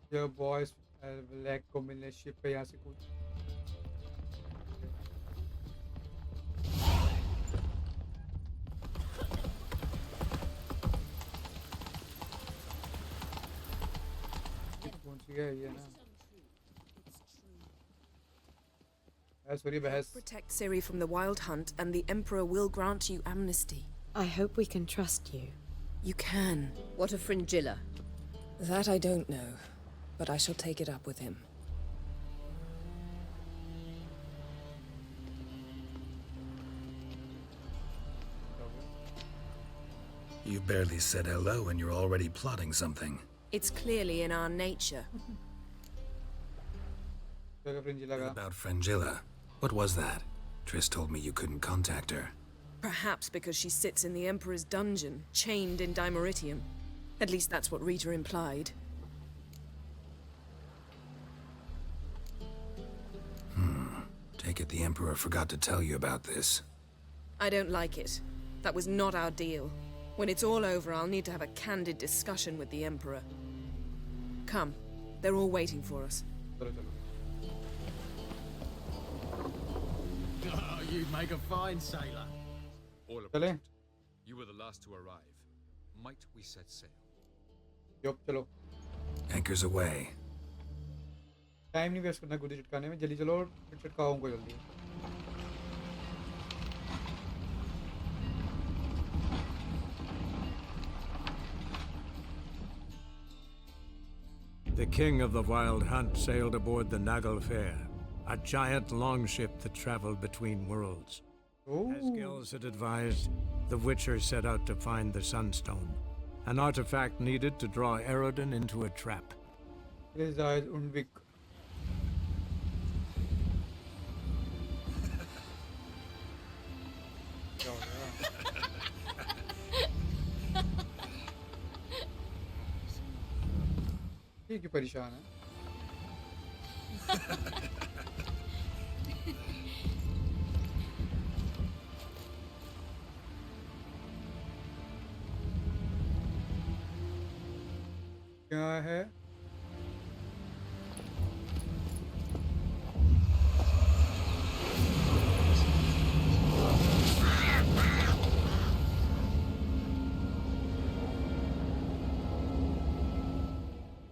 Your boys black को मिलने ship पे यहाँ से कूद पहुंच गया ये ना सॉरी बहस Protect Ciri from the wild hunt, and the Emperor will grant you amnesty. I hope we can trust you. You can. What of Fringilla? That I don't know, but I shall take it up with him. You barely said hello and you're already plotting something. It's clearly in our nature. What about Frangilla? What was that? Triss told me you couldn't contact her. Perhaps because she sits in the Emperor's dungeon, chained in Dimeritium. At least that's what Rita implied. Take it the Emperor forgot to tell you about this. I don't like it. That was not our deal. When it's all over, I'll need to have a candid discussion with the Emperor. Come. They're all waiting for us. Oh, you make a fine sailor. All चलें aboard. You were the last to arrive. Might we set sail? युप चलो Anchors away. Time नहीं waste करना गुदी चटकाने में जल्दी चलो और फिर चटकाओ उनको जल्दी The king of the Wild Hunt sailed aboard the Naglfare, a giant longship that traveled between worlds. As Gills had advised, the Witcher set out to find the Sunstone, an artifact needed to draw Erodin into a trap. His eyes unwick ये क्यों परेशान है क्या है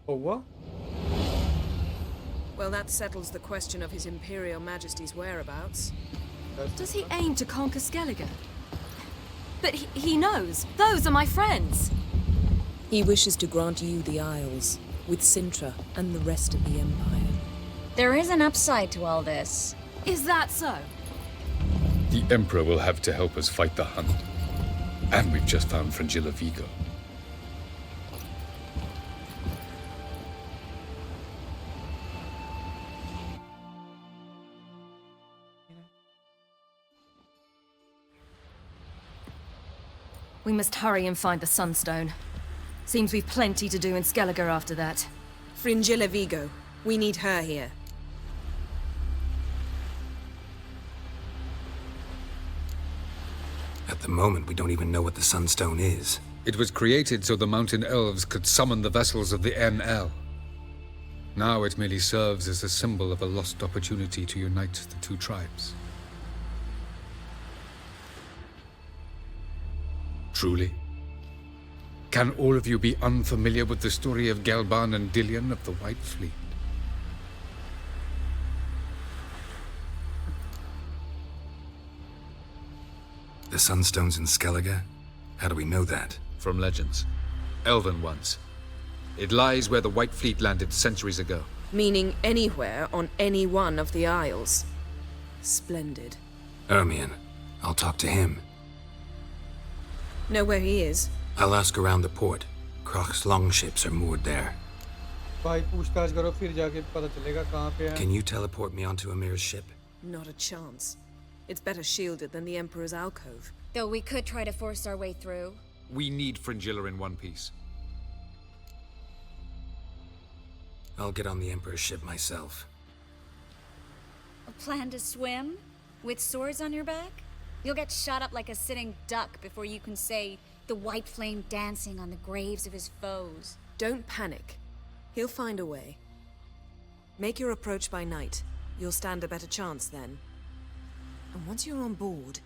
Oh, what? Well, that settles the question of His Imperial Majesty's whereabouts. Does he aim to conquer Skellige? But he knows. Those are my friends. He wishes to grant you the Isles, with Sintra and the rest of the Empire. There is an upside to all this. Is that so? The Emperor will have to help us fight the hunt. And we've just found Frangilla Vigo. We must hurry and find the Sunstone. Seems we've plenty to do in Skellige after that. Fringilla Vigo. We need her here. At the moment, we don't even know what the Sunstone is. It was created so the mountain elves could summon the vessels of the NL. Now it merely serves as a symbol of a lost opportunity to unite the two tribes. Truly? Can all of you be unfamiliar with the story of Gelban and Dillion of the White Fleet? The Sunstone's in Skellige? How do we know that? From legends. Elven ones. It lies where the White Fleet landed centuries ago. Meaning anywhere on any one of the Isles. Splendid. Ermion. I'll talk to him. Know where he is? I'll ask around the port. Croc's longships are moored there. भाई पूछताछ करो फिर जाके पता चलेगा कहाँ पे है Can you teleport me onto Amir's ship? Not a chance. It's better shielded than the Emperor's alcove. Though we could try to force our way through. We need Fringilla in one piece. I'll get on the Emperor's ship myself. A plan to swim? With swords on your back? You'll get shot up like a sitting duck before you can say the white flame dancing on the graves of his foes. Don't panic. He'll find a way. Make your approach by night. You'll stand a better chance then. And once you're on board,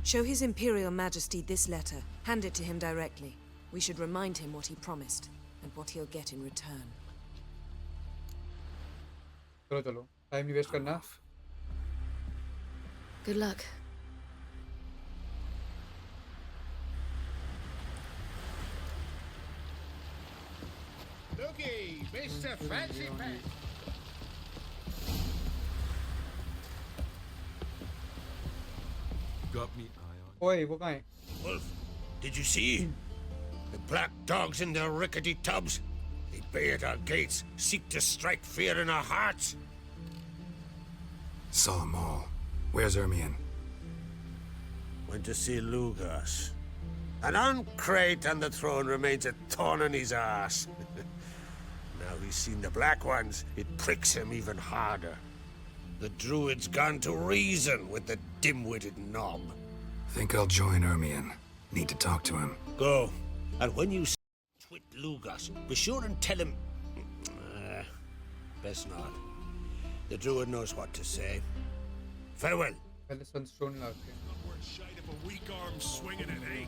show His Imperial Majesty this letter. Hand it to him directly. We should remind him what he promised, and what he'll get in return. चलो चलो time नहीं waste करना. Good luck. Looky, Mr. Fancy Pants. Got me eye on. ओए वो कहाँ है? Wolf, did you see? The black dogs in their rickety tubs. They bay at our gates, seek to strike fear in our hearts. Saw 'em all. Where's Ermion? Went to see Lugas. An uncrate on the throne remains a thorn in his ass. Now he's seen the Black Ones, it pricks him even harder. The Druid's gone to reason with the dim-witted knob. Think I'll join Ermion. Need to talk to him. Go. And when you twit Lugas, be sure and tell him... best not. The Druid knows what to say. Farewell. पहले Sunstone लाते हैं. Not worth shite if a weak arm swinging it, eh?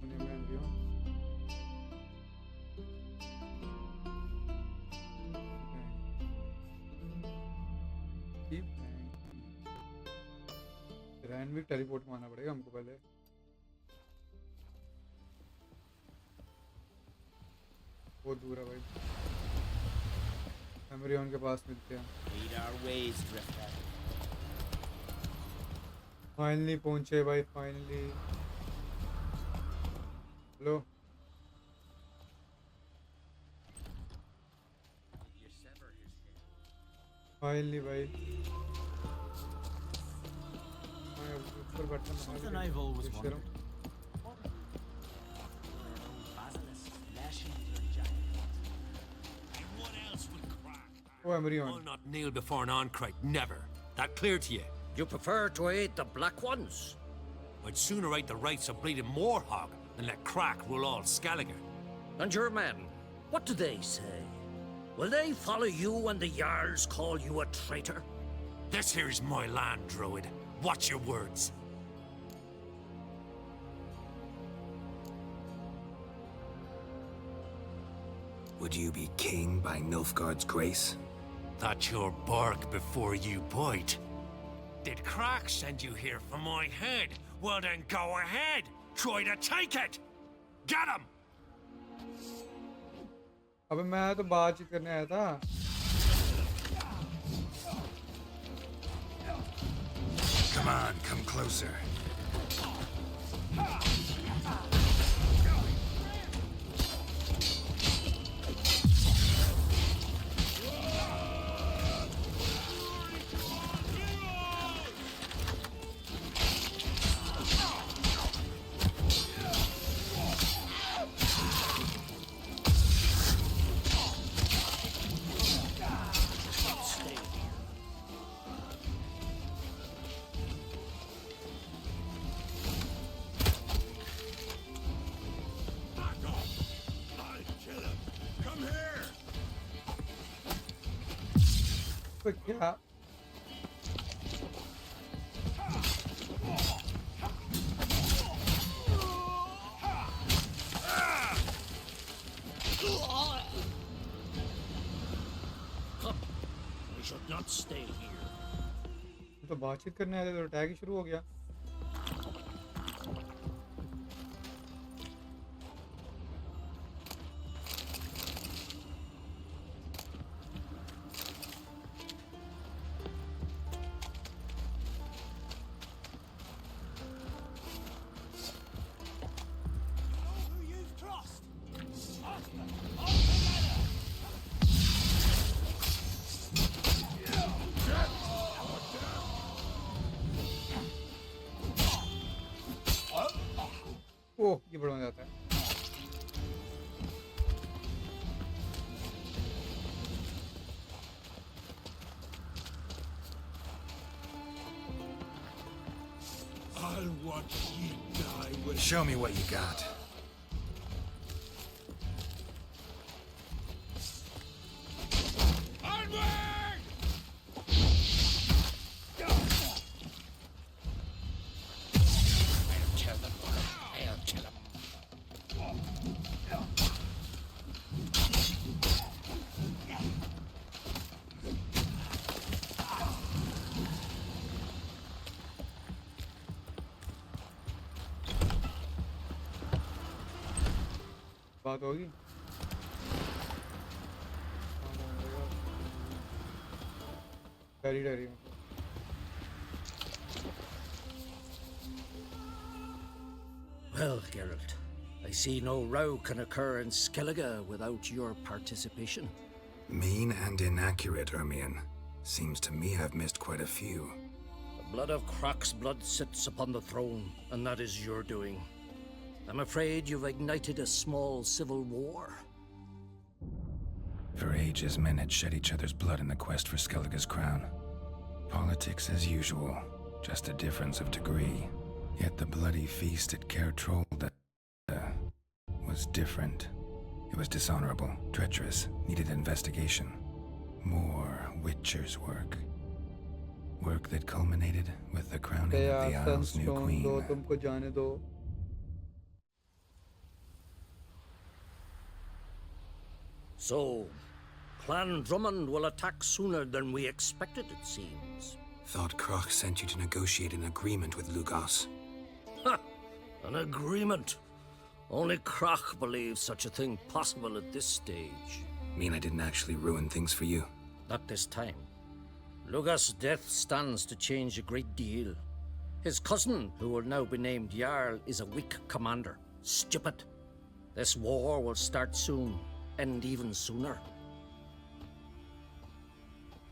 उन्हें मैं भी हूँ. रैन भी teleport मारना पड़ेगा हमको पहले. बहुत दूर है भाई. एमरियन के पास मिलते हैं. Lead our ways, Drifter. Finally पहुंचे भाई. फाइनली. हेलो. फाइनली भाई. ऊपर button Something I've always wondered. Oh एमरियन. I'll not kneel before an Oncrite, never. That clear to you? You prefer to aid the Black Ones? I'd sooner right the rights of bleeding Moorhog than let Crack rule all Skellige. And your men, what do they say? Will they follow you when the Jarls call you a traitor? This here's my land, Druid. Watch your words. Would you be king by Nilfgaard's grace? That's your bark before you bite. Did Crack send you here for my head? Well then go ahead. Try to take it. Get him! अबे मैं तो बातचीत करने आया था. Come on, come closer. तो क्या? We should not stay here. तो बातचीत करने आए थे तो अटैक ही शुरू हो गया. ओह ये बड़ा मजा आता है. I'll watch ye die with... Show me what you got. बात होगी। डरी डरी मतलब। Well, Geralt, I see no row can occur in Skellige without your participation. Mean and inaccurate, Ermion. Seems to me I've missed quite a few. The blood of Croc's blood sits upon the throne, and that is your doing. I'm afraid you've ignited a small civil war. For ages, men had shed each other's blood in the quest for Skellige's crown. Politics as usual, just a difference of degree. Yet the bloody feast at Caer Trolda was different. It was dishonorable, treacherous, needed investigation. More Witcher's work. Work that culminated with the crowning of the Isle's new queen. दो तुमको जाने दो। So, Clan Drummond will attack sooner than we expected, it seems. Thought Croc sent you to negotiate an agreement with Lugos. Ha! An agreement. Only Croc believes such a thing possible at this stage. Mean I didn't actually ruin things for you? Not this time. Lugos' death stands to change a great deal. His cousin, who will now be named Jarl, is a weak commander. Stupid. This war will start soon, end even sooner.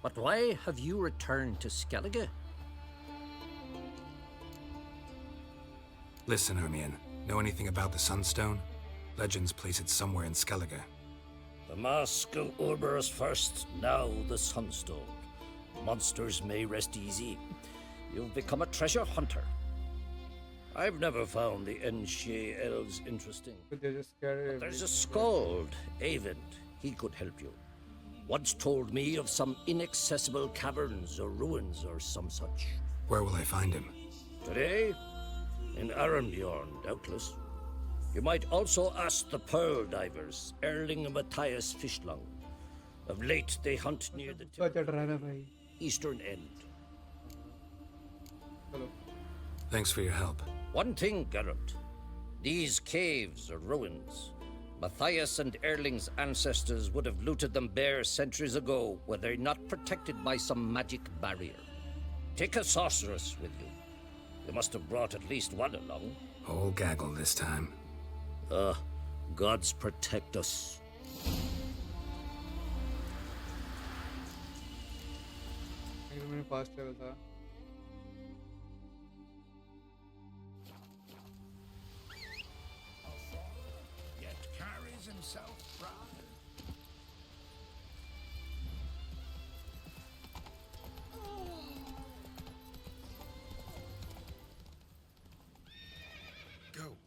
But why have you returned to Skellige? Listen, Ermion. Know anything about the Sunstone? Legends place it somewhere in Skellige. The Mask of Urberus first, now the Sunstone. Monsters may rest easy. You've become a treasure hunter. I've never found the Enshe elves interesting. But they're just scared. There's a skald, Eyvind. He could help you. Once told me of some inaccessible caverns or ruins or some such. Where will I find him? Today? In Arenbjorn, doubtless. You might also ask the Pearl Divers, Erling and Matthias Fishlung. Of late, they hunt near the eastern end. Hello. Thanks for your help. One thing, Geralt. These caves are ruins. Matthias and Erling's ancestors would have looted them bare centuries ago were they not protected by some magic barrier. Take a sorceress with you. You must have brought at least one along. Whole gaggle this time. Gods protect us. मैंने fast travel था। Yet carries himself proud.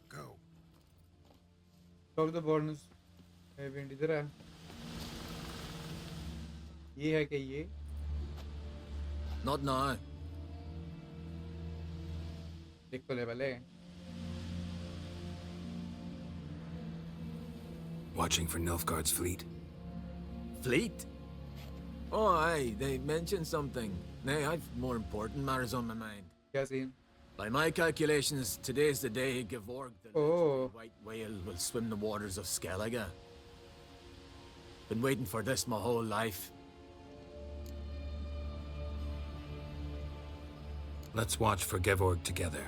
Go. Talk the bonus event इधर है। ये है क्या ये? Not now. देख तो ले पहले। Watching for Nilfgaard's fleet. Fleet? Oh, aye, they mentioned something. Nay, I've more important matters on my mind. क्या scene? By my calculations, today's the day Gevorg, the Oh. white whale, will swim the waters of Skellige. Been waiting for this my whole life. Let's watch for Gevorg together,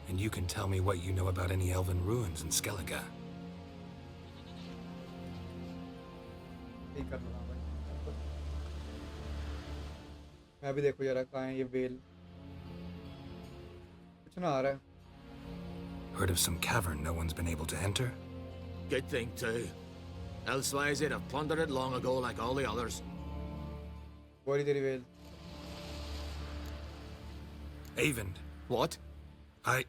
and you can tell me what you know about any elven ruins in Skellige. ठीक करना भाई। मैं भी देखो जरा कहाँ है ये whale। कुछ ना आ रहा है। Heard of some cavern no one's been able to enter? Good thing, too. Elsewise, they'd have plundered it long ago like all the others. वो रही तेरी whale। Eyvind. What? I...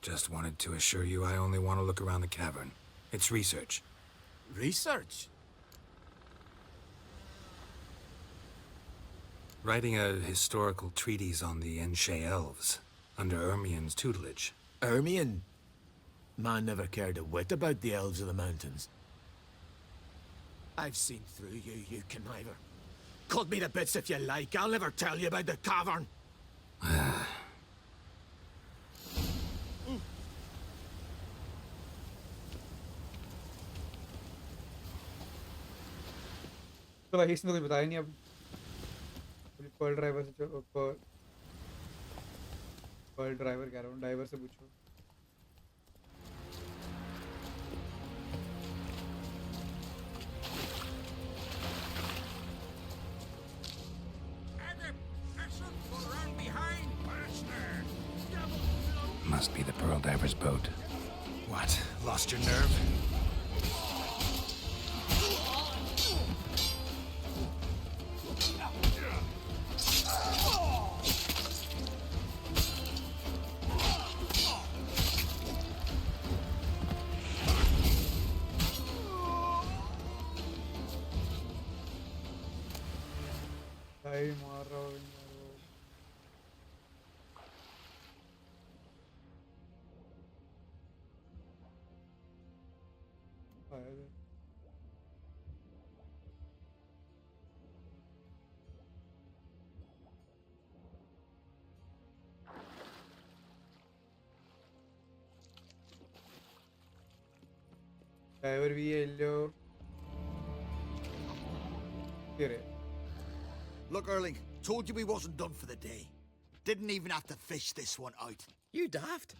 Just wanted to assure you I only want to look around the cavern. It's research. Research? Writing a historical treatise on the Enshe elves, under Ermion's tutelage. Ermion? Man never cared a whit about the elves of the mountains. I've seen through you, you conniver. Cut me to bits if you like, I'll never tell you about the cavern. तो भाई इसने तो कुछ बताया नहीं अब। Perl driver से Perl driver कह रहा हूँ, ड्राइवर से पूछो। Must be the Pearl Diver's boat. What? Lost your nerve? भाई मार रहा हूँ यार वो। आया था। ड्राइवर भी है लो। फिर है। Look, Erling, told you we wasn't done for the day. Didn't even have to fish this one out. You daft.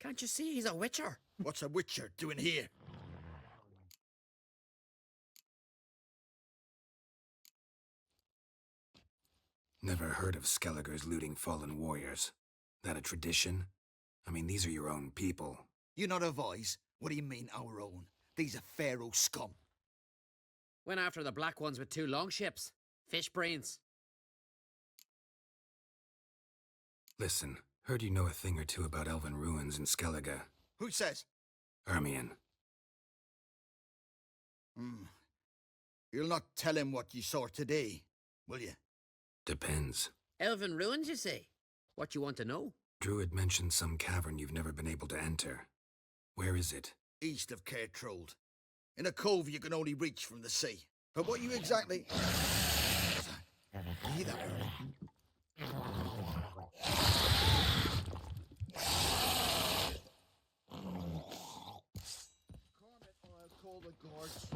Can't you see he's a witcher? What's a witcher doing here? Never heard of Skelliger's looting fallen warriors. That a tradition? I mean, these are your own people. You not a voice? What do you mean, our own? These are Pharaoh scum. Went after the black ones with 2 longships. Fish brains. Listen, heard you know a thing or two about elven ruins in Skellige. Who says? Ermion. You'll not tell him what you saw today, will you? Depends. Elven ruins, you say? What you want to know? Druid mentioned some cavern you've never been able to enter. Where is it? East of Cairtrold. In a cove you can only reach from the sea. But what you exactly... Hear that, Erling? I'll call the guards.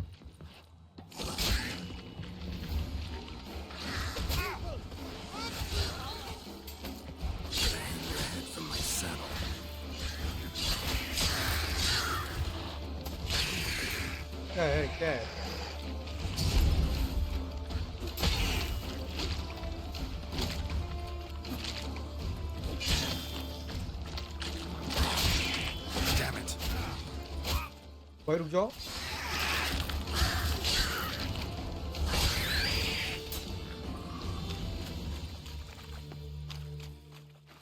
Hang your head from my saddle. क्या है क्या है? Damn it. भाई रुक जाओ।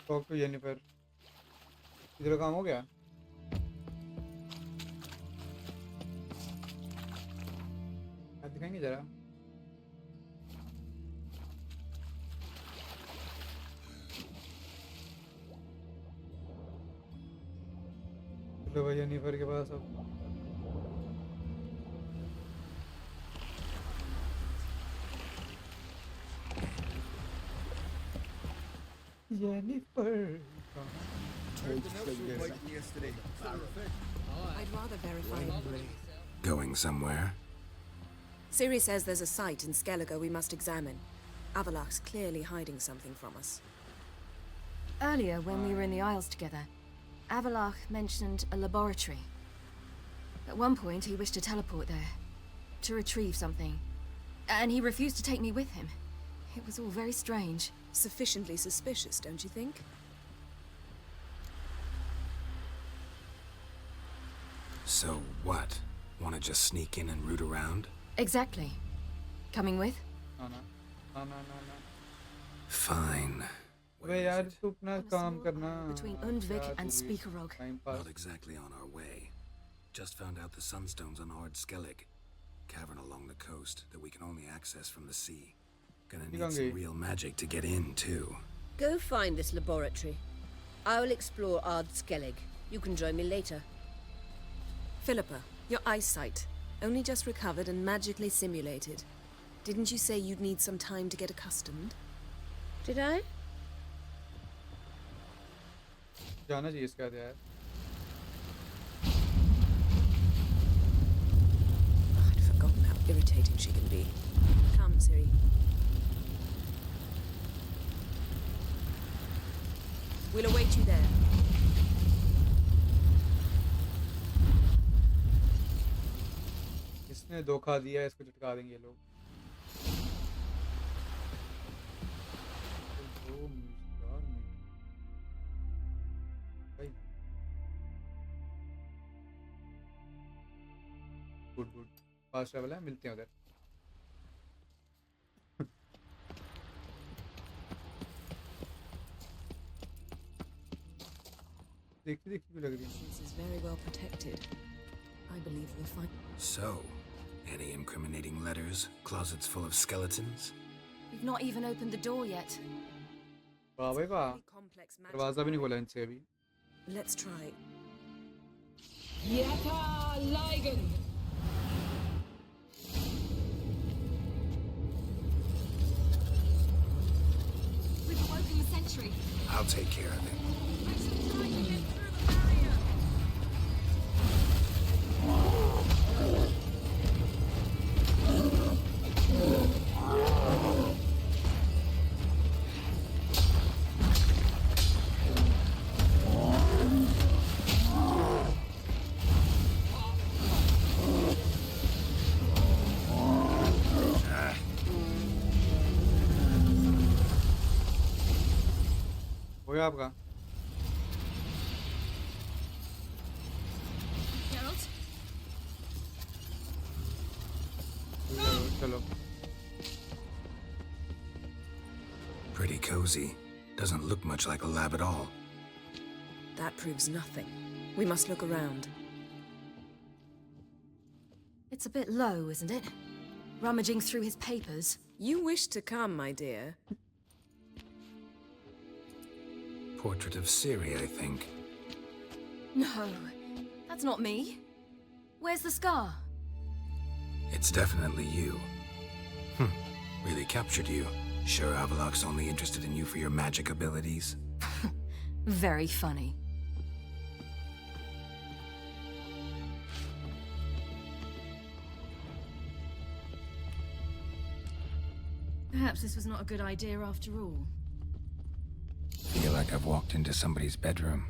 Talk to Jennifer. इधर काम हो गया? दिखाएंगे जरा। चलो भाई जेनिफर के पास अब। Jennifer. I'd rather verify. Going somewhere? Siri says there's a site in Skellige we must examine. Avalach's clearly hiding something from us. Earlier, when we were in the Isles together, Avalach mentioned a laboratory. At one point, he wished to teleport there, to retrieve something. And he refused to take me with him. It was all very strange. Sufficiently suspicious, don't you think? So what? Want to just sneak in and root around? Exactly. Coming with? No. Fine. अबे यार तू अपना काम करना। Between Undvik and Speakerog. Not exactly on our way. Just found out the Sunstone's on Ard Skellig. Cavern along the coast that we can only access from the sea. Gonna need some real magic to get in, too. Go find this laboratory. I'll explore Ard Skellig. You can join me later. Philippa, your eyesight. Only just recovered and magically simulated. Didn't you say you'd need some time to get accustomed? Did I? जाना चाहिए इसका यार। I'd forgotten how irritating she can be. Come, laboratory. We'll await you there. इसने धोखा दिया, इसको झटका देंगे ये लोग। ओ, यार, भाई गुड गुड, फास्ट ट्रैवल है, मिलते हैं उधर। देखती देखती क्यों लग रही है? This is very well protected. I believe we'll find. So, any incriminating letters? Closets full of skeletons? We've not even opened the door yet. वाह भाई वाह, Complex दरवाजा भी नहीं खोला इनसे अभी। Let's try. Yaka Ligen! We've awoken the sentry. I'll take care of it. हो गया आपका? Geralt? चलो। Pretty cozy. Doesn't look much like a lab at all. That proves nothing. We must look around. It's a bit low, isn't it? Rummaging through his papers. You wish to come, my dear. Portrait of Ciri, I think. No, that's not me. Where's the scar? It's definitely you. Really captured you. Sure Avalok's only interested in you for your magic abilities? Very funny. Perhaps this was not a good idea after all. Feel like I've walked into somebody's bedroom.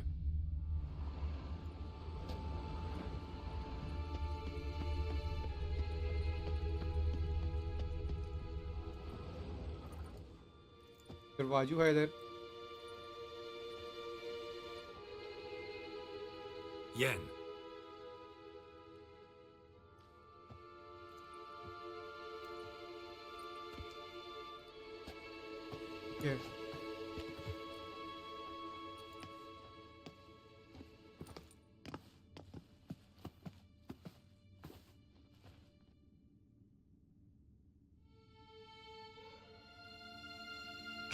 दरवाजू है इधर। Yen. Yes.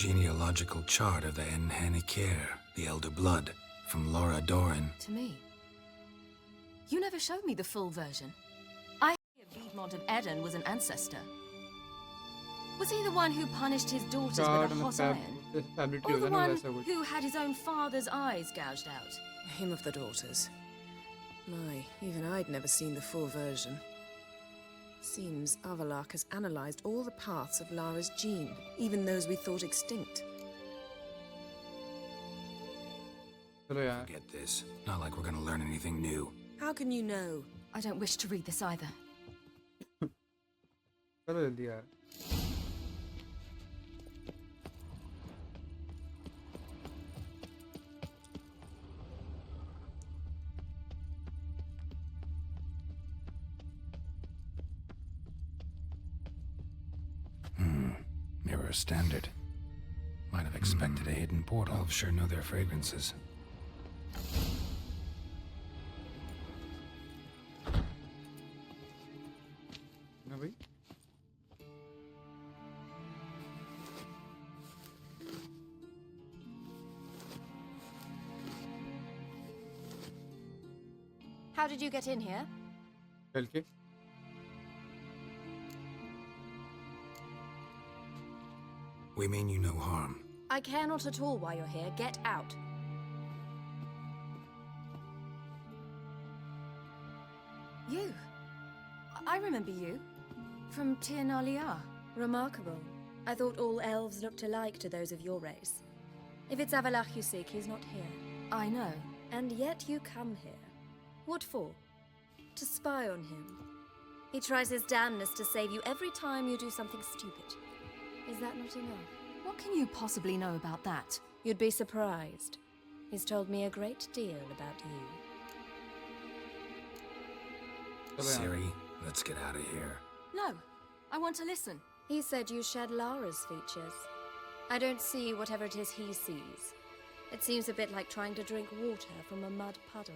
Genealogical chart of the Enhanikir, the Elder Blood, from Laura Doran. To me. You never showed me the full version. I hear Piedmont of Eden was an ancestor. Was he the one who punished his daughters with a hot iron? Or the one who had his own father's eyes gouged out? Him of the daughters. My, even I'd never seen the full version. Seems Avalok has analyzed all the paths of Lara's gene, even those we thought extinct. Forget this. Not like we're gonna learn anything new. How can you know? I don't wish to read this either. चलो जल्दी यार। Mirror standard. Might have expected a hidden portal. Elves sure know their fragrances. ना भाई। How did you get in here? चल के। We mean you no harm. I care not at all why you're here. Get out. You. I remember you. From Tir Nalia. Remarkable. I thought all elves looked alike to those of your race. If it's Avalach you seek, he's not here. I know. And yet you come here. What for? To spy on him. He tries his damnedest to save you every time you do something stupid. Is that not enough? What can you possibly know about that? You'd be surprised. He's told me a great deal about you. Siri, let's get out of here. No, I want to listen. He said you shared Lara's features. I don't see whatever it is he sees. It seems a bit like trying to drink water from a mud puddle.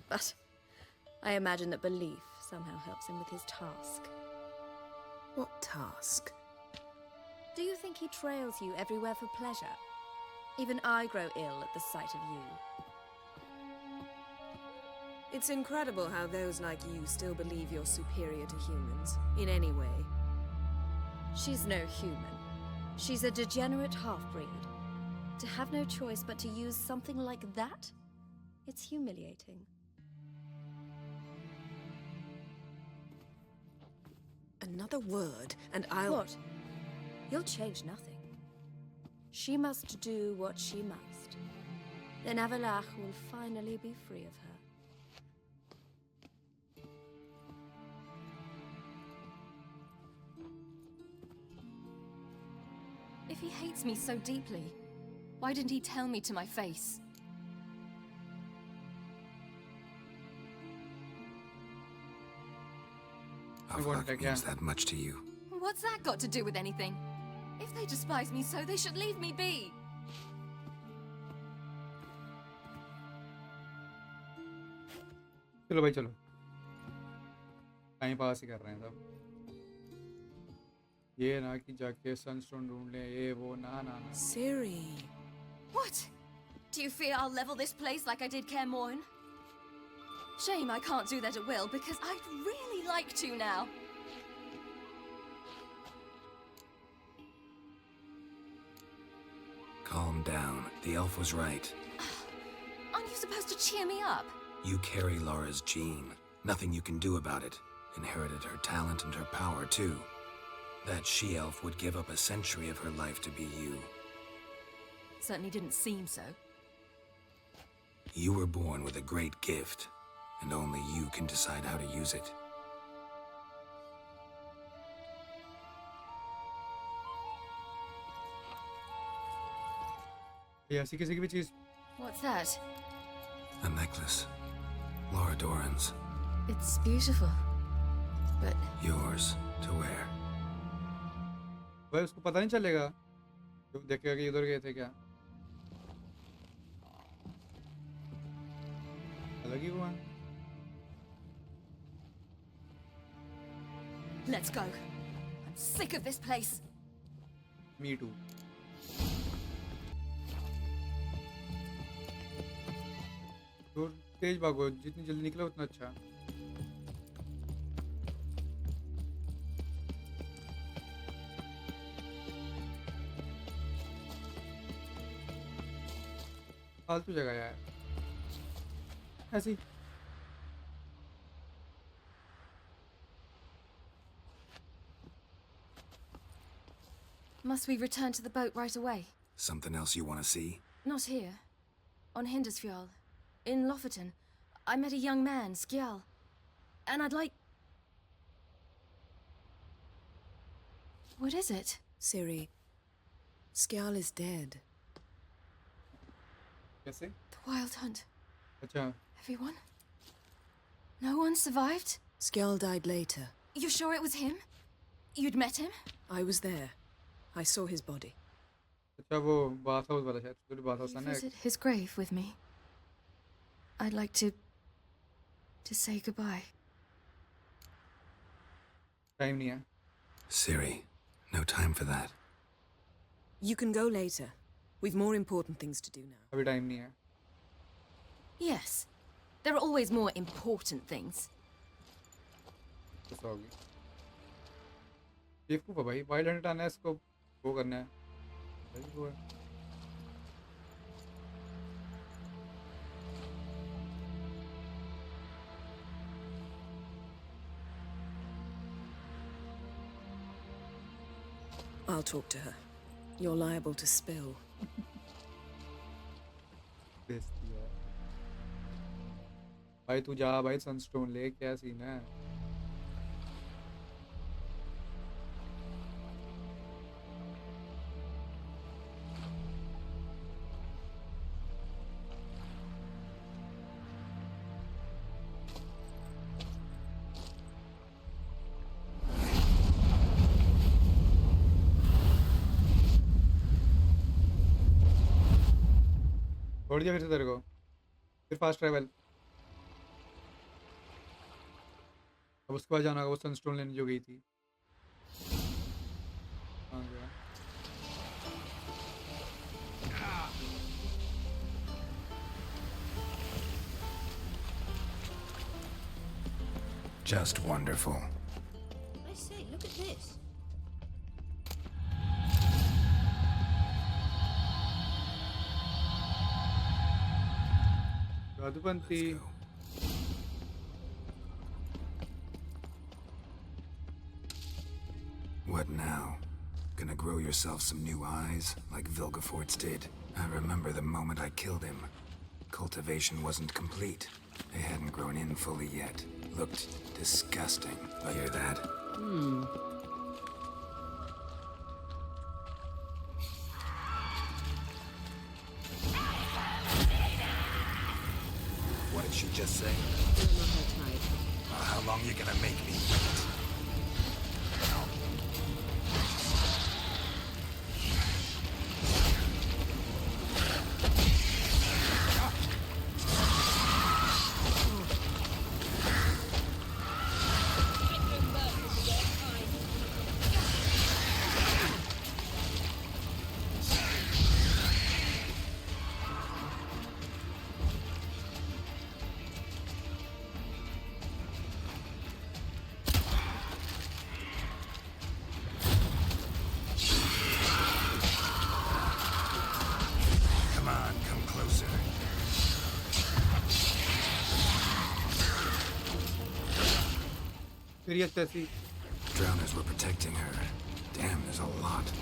But I imagine that belief somehow helps him with his task. What task? Do you think he trails you everywhere for pleasure? Even I grow ill at the sight of you. It's incredible how those like you still believe you're superior to humans, in any way. She's no human. She's a degenerate half-breed. To have no choice but to use something like that? It's humiliating. Another word, and I'll... What? You'll change nothing. She must do what she must. Then Avalach will finally be free of her. If he hates me so deeply, why didn't he tell me to my face? Avlok means that much to you. What's that got to do with anything? If they despise me so, they should leave me be. चलो भाई चलो time pass ही कर रहे हैं सब ये ना कि जाके सनस्टोन ढूंढ ले ये वो ना ना ना Siri. What? Do you fear I'll level this place like I did Kaer Morhen? Shame I can't do that at will, because I'd really like to now. Calm down. The elf was right. Aren't you supposed to cheer me up? You carry Laura's gene. Nothing you can do about it. Inherited her talent and her power, too. That she-elf would give up a century of her life to be you. Certainly didn't seem so. You were born with a great gift, and only you can decide how to use it. ये ऐसी किसी की भी चीज What's that? A necklace. Laura Doran's. It's beautiful, but... Yours to wear. भाई उसको पता नहीं चलेगा जो देखेगा कि इधर गए थे क्या अलग ही हुआ Let's go. I'm sick of this place. Me too तो तेज भागो जितनी जल्दी निकले उतना अच्छा फालतू जगह यार ऐसी Must we return to the boat right away? Something else you want to see? Not here. On Hindersfjall. In Lofoten. I met a young man, Skjal. And I'd like... What is it? Siri. Skjal is dead. कैसे The Wild Hunt. अच्छा Everyone? No one survived? Skjal died later. You sure it was him? You'd met him? I was there. I saw his body. अच्छा वो bath house वाला शायद जो bath house Will है you ना visit his grave with me? I'd like to say goodbye. Time नहीं है Siri, no time for that. You can go later. We've more important things to do now. अभी time नहीं है Yes. There are always more important things. गुस्सा होगी बेवकूफ है भाई वाइल्ड हंट आना है इसको वो करना है भाई वो है I'll talk to her. You're liable to spill. बेइज्जती है भाई तू जा भाई सनस्टोन ले क्या सीन है छोड़ दिया फिर से तेरे को फिर फास्ट ट्रैवल अब उसके बाद जाना होगा वो सनस्टोन लेने जो गई थी कहाँ गया Just wonderful. I say, look at this. जादूपंती What now? Gonna grow yourself some new eyes, like Vilgefortz did? I remember the moment I killed him. Cultivation wasn't complete. They hadn't grown in fully yet. Looked disgusting. I hear that? What did she just say? You're not her type. How long you gonna make me wait? Come on, come closer. फिर ये तैसी Drowners were protecting her. Damn, there's a lot.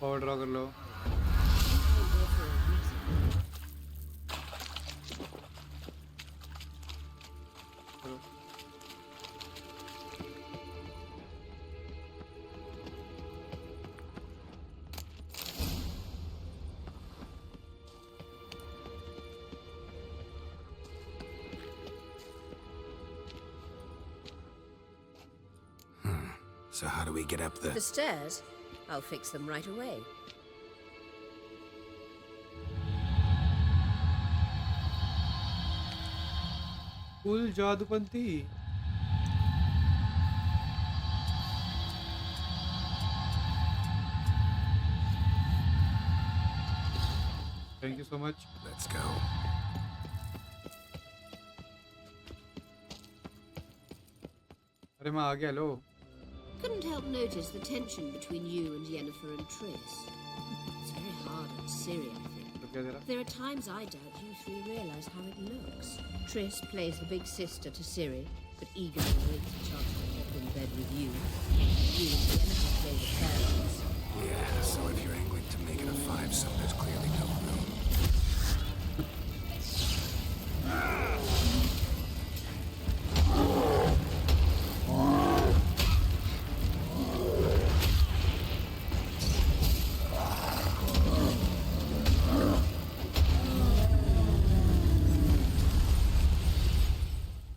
और draw कर लो चलो So how do we get up the... The stairs? I'll fix them right away. Full जादूपंती thank you so much Let's go. अरे मैं आ गया लो Couldn't help notice the tension between you and Yennefer and Triss. It's very hard on Ciri, I think. तो क्या तेरा There are times I doubt you three realize how it looks. Triss plays the big sister to Ciri, but eagerly awaits the chance to hop in bed with you. You and Yennefer play the parents. Yeah, so if you're angling to make it a five-some, there's clearly no room.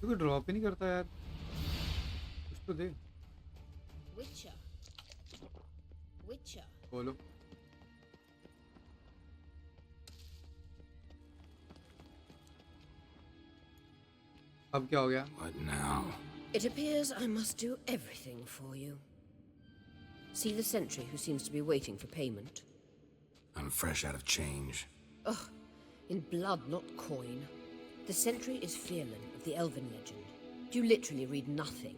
तू drop ही नहीं करता यार कुछ तो दे Witcher. Witcher. बोलो अब क्या हो गया What now? It appears I must do everything for you. See the sentry who seems to be waiting for payment? I'm fresh out of change. Ugh, in blood, not coin. The sentry is Fierlan of the Elven legend. You literally read nothing.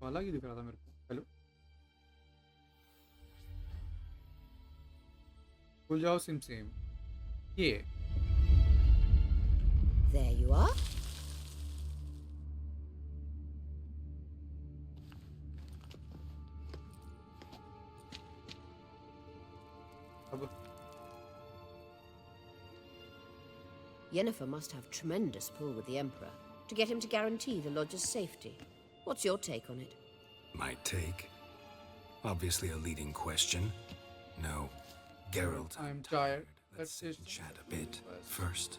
वाला ही दिख रहा था मेरे को hello भूल जाओ SIM same ये There you are. अब Yennefer must have tremendous pull with the Emperor to get him to guarantee the lodge's safety. What's your take on it? My take? Obviously a leading question. No, Geralt. I'm tired. Let's sit and chat a bit first.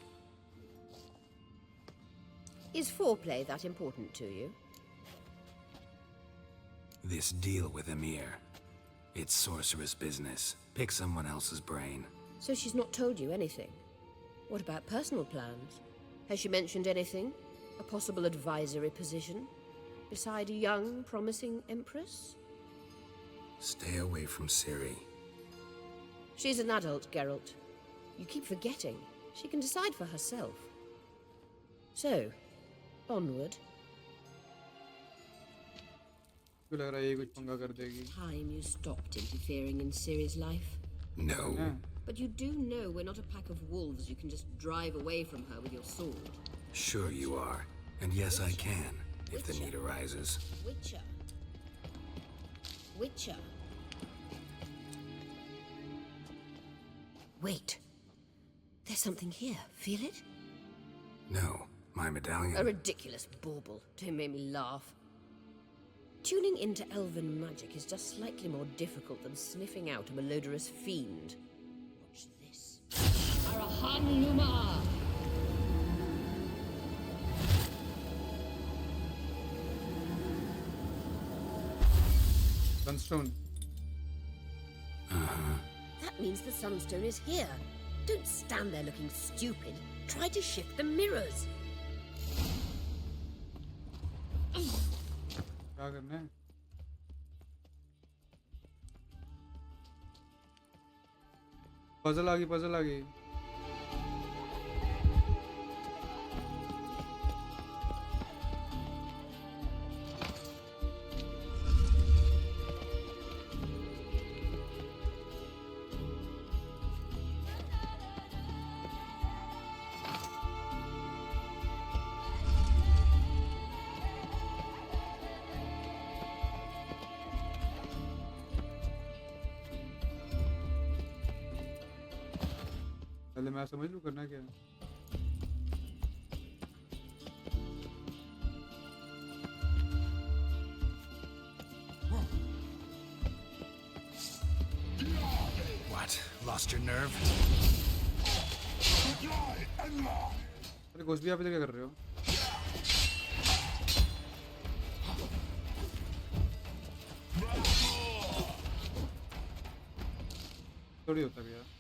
Is foreplay that important to you? This deal with Emir. It's sorceress business. Pick someone else's brain. So she's not told you anything? What about personal plans? Has she mentioned anything? A possible advisory position? Beside a young, promising empress? Stay away from Ciri. She's an adult, Geralt. You keep forgetting. She can decide for herself. So, onward. क्यों लग रहा है ये कुछ पंगा कर देगी? Time you stopped interfering in Ciri's life. No. But you do know we're not a pack of wolves you can just drive away from her with your sword. Sure you are. And yes, I can, if the need arises. Witcher. Witcher. Wait. There's something here. Feel it? No, my medallion. A ridiculous bauble. Don't make me laugh. Tuning into elven magic is just slightly more difficult than sniffing out a malodorous fiend. Watch this. Arahan Luma! Sunstone. That means the Sunstone is here. Don't stand there looking stupid. Try to shift the mirrors. क्या करना है? Puzzle आ गई, puzzle आ गई. पहले मैं समझ लूँ करना क्या है. What? Lost your nerve? अरे घुस भी आप इधर क्या कर रहे हो? थोड़ी होता भी यार.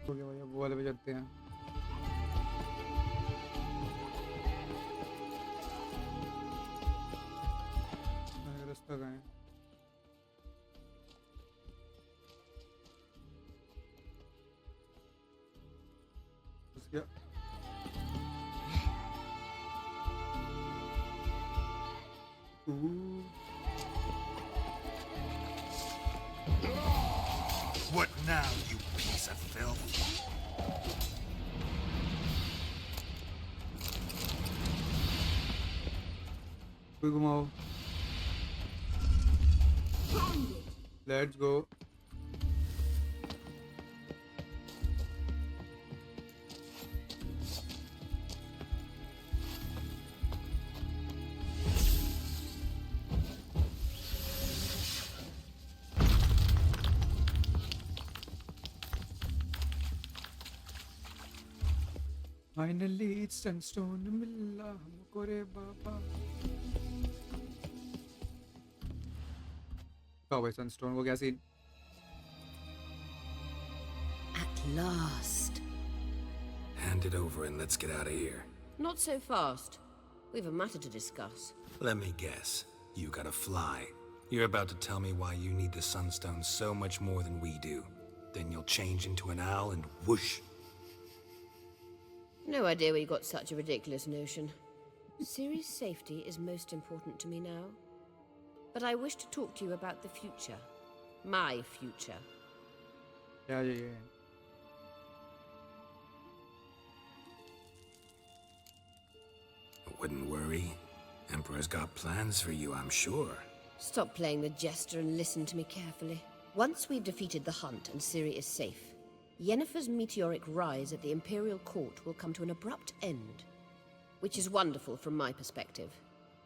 हो गया भैया, वो वाले पे चलते हैं. रास्ता कहाँ है? घुस गया. What now, you piece of filth? कोई घुमाओ. Let's go. Finally, it's Sunstone. मिला हमको रे बाबा. क्या हुआ Sunstone को क्या scene? At last. Hand it over and let's get out of here. Not so fast. We've a matter to discuss. Let me guess. You gotta fly. You're about to tell me why you need the Sunstone so much more than we do. Then you'll change into an owl and whoosh. No idea where you got such a ridiculous notion. Ciri's safety is most important to me now. But I wish to talk to you about the future. My future. Yeah. Wouldn't worry. Emperor's got plans for you, I'm sure. Stop playing the jester and listen to me carefully. Once we've defeated the hunt and Ciri is safe, Yennefer's meteoric rise at the Imperial Court will come to an abrupt end. Which is wonderful from my perspective.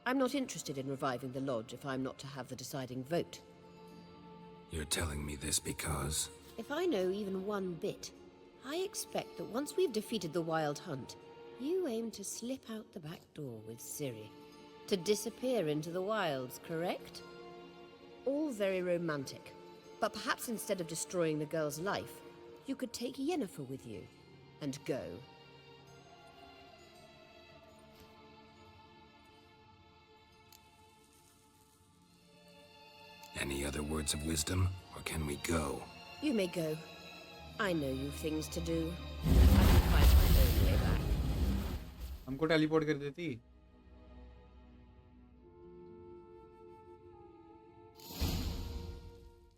I'm not interested in reviving the Lodge if I'm not to have the deciding vote. You're telling me this because... If I know even one bit, I expect that once we've defeated the Wild Hunt, you aim to slip out the back door with Ciri. To disappear into the wilds, correct? All very romantic. But perhaps instead of destroying the girl's life, you could take Yennefer with you and go. Any other words of wisdom, or can we go? You may go. I know you've things to do. I can find my own way back. हमको teleport कर देती.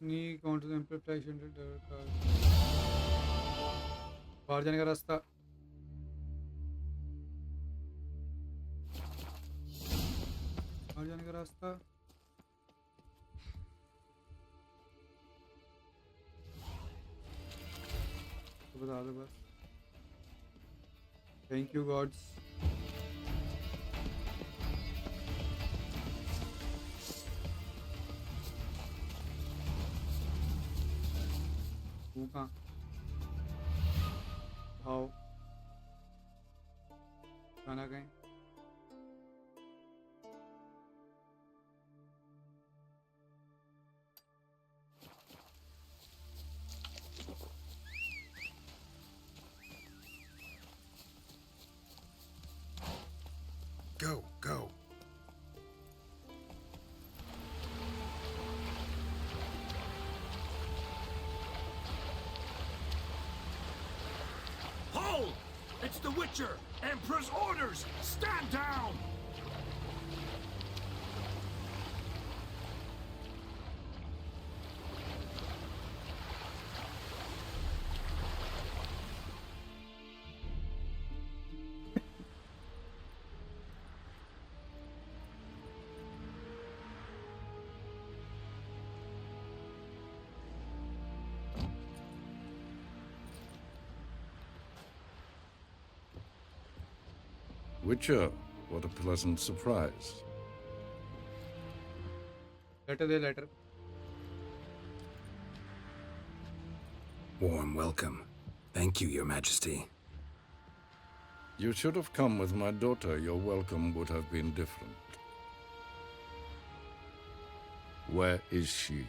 नहीं count to ample price 100 बाहर जाने का रास्ता. बाहर जाने का रास्ता. तो बता दो बस. Thank you gods. कहाँ? आओ. खाना कहीं? Go. Hold! It's the Witcher! Emperor's orders! Stand down! Witcher, what a pleasant surprise. Letter. Warm welcome. Thank you, Your Majesty. You should have come with my daughter. Your welcome would have been different. Where is she?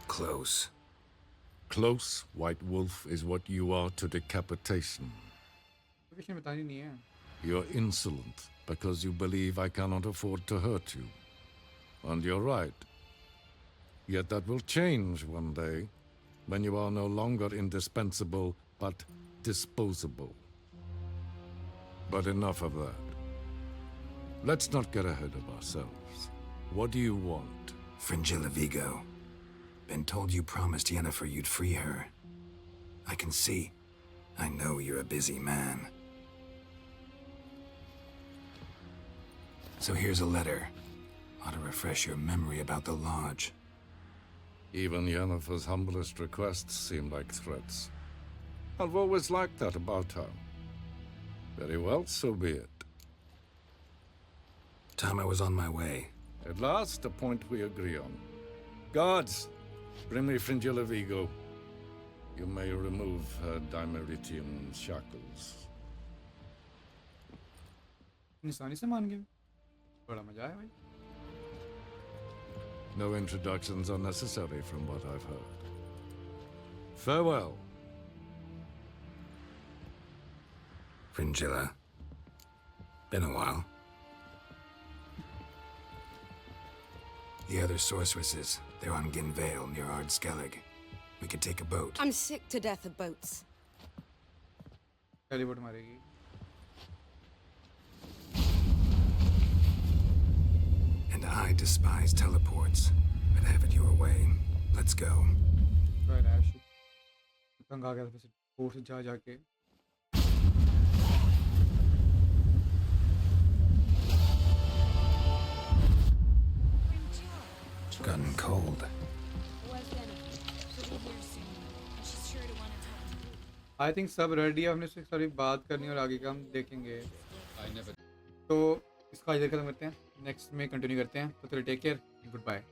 Close. Close, White Wolf, is what you are to decapitation. You're insolent because you believe I cannot afford to hurt you. And you're right. Yet that will change one day, when you are no longer indispensable, but disposable. But enough of that. Let's not get ahead of ourselves. What do you want? Fringilla Vigo. Been told you promised Yennefer you'd free her. I can see. I know you're a busy man. So here's a letter. Ought to refresh your memory about the Lodge. Even Yennefer's humblest requests seem like threats. I've always liked that about her. Very well, so be it. Time I was on my way. At last, a point we agree on. Guards, bring me Fringilla Vigo. You may remove her dimeritium shackles. इंसानी से मान गए बड़ा मजा आया भाई No introductions are necessary from what I've heard. Farewell. Fringilla. Been a while. The other sorceresses, they're on Ginvale near Ardskellig. We could take a boat. I'm sick to death of boats. पहली boat मारेगी And I despise teleports, but have it your way. Let's go. तो rash तंग आ गया था वैसे boat से जा जाके It's gotten cold. I think सब रेडी है हमने सिर्फ सारी बात करनी और आगे का हम देखेंगे I never. तो इसका इधर खत्म करते हैं नेक्स्ट में कंटिन्यू करते हैं तो चलिए टेक केयर गुड बाय